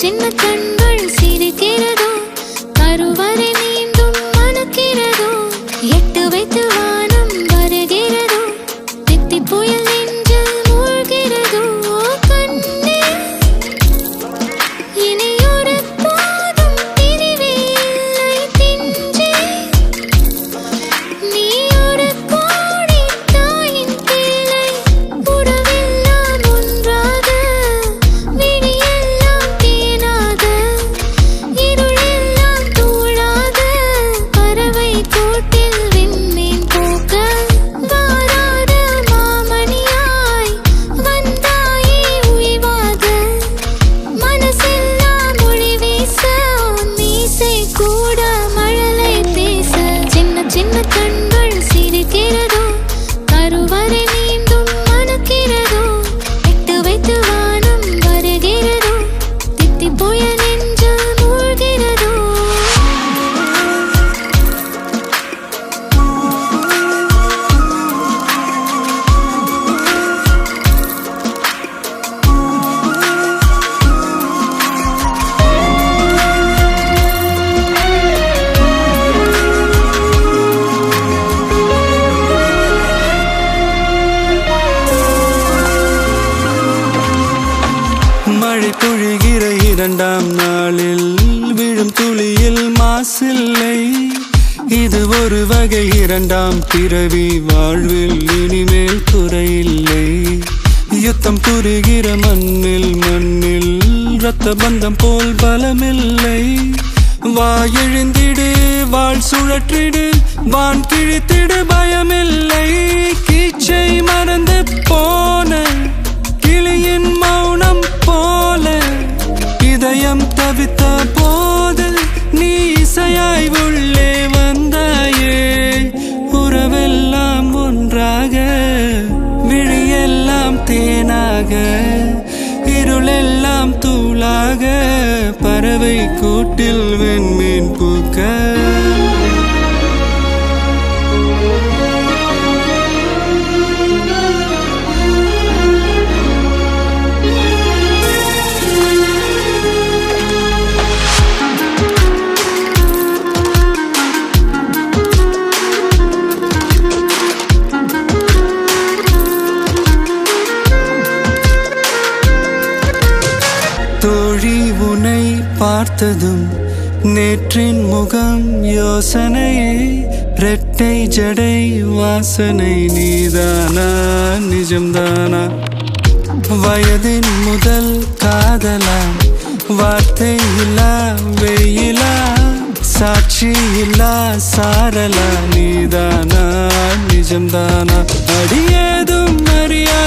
சின்ன கண்கள் சிரிக்கிறதோ, கருவறை மீண்டும் மணக்கிறதோ, எட்டு வைத்து வானம் வருகிறதோ, தித்தி புயல் நெஞ்சில் மூழ்கிறதோ. கண்ணே இனியொரு போதும் பிரிவே இல்லை பிஞ்சே, நீ ஒரு கோடி தாயின் பிள்ளை. உறவெல்லாம் ஒன்றாக, விழியெல்லாம் தேனாக, இருளெல்லாம் தூளாக, பறவை கூட்டில் விண்மீன் போக்க வாராத மாமணியாய் வந்தாயே உய்வாக. மனசெல்லாம் ஒளி வீச மீசை கூட மழலை பேச. சின்ன சின்ன கண்கள் சிரிக்கிறதோ, கருவறை மீண்டும் மணக்கிறதோ, எட்டு வைத்து வானம் வருகிறதோ, தித்தி புயல் நெஞ்சில் மூழ்கிறதோ. மழை பொழிகிற இரண்டாம் நாளில் விழும் துளியில் மாசில்லை. இது ஒரு வகை இரண்டாம் பிறவி, வாழ்வில் இனிமேல் குறையில்லை. யுத்தம் புரிகிற மண்ணில் இரத்த பந்தம் போல் பலமில்லை. வா எழுந்திடு, வாழ் சுழற்றிடு, வான் கிழித்திடு, பயமில்லை. கீச்சை மறந்து போன கிளியின் மௌனம் போல, இதயம் தவித்த போது நீ இசையாய் உள்ளே வந்தாயே. உறவெல்லாம் ஒன்றாக, விழியெல்லாம் தேனாக, இருளெல்லாம் தூளாக, பறவை கூட்டில் வெண்மீன் பூக்க. தோழி உன்னை பார்த்ததும் நேற்றின் முகம் யோசனையே, ரெட்டை ஜடை வாசனை நீதானா நிஜம்தானா? வயதின் முதல் காதலா, வார்த்தை இல்லா வெயிலா, சாட்சி இல்லா சாரலா, நீதானா நிஜம்தானா? அடியேதும் அறியா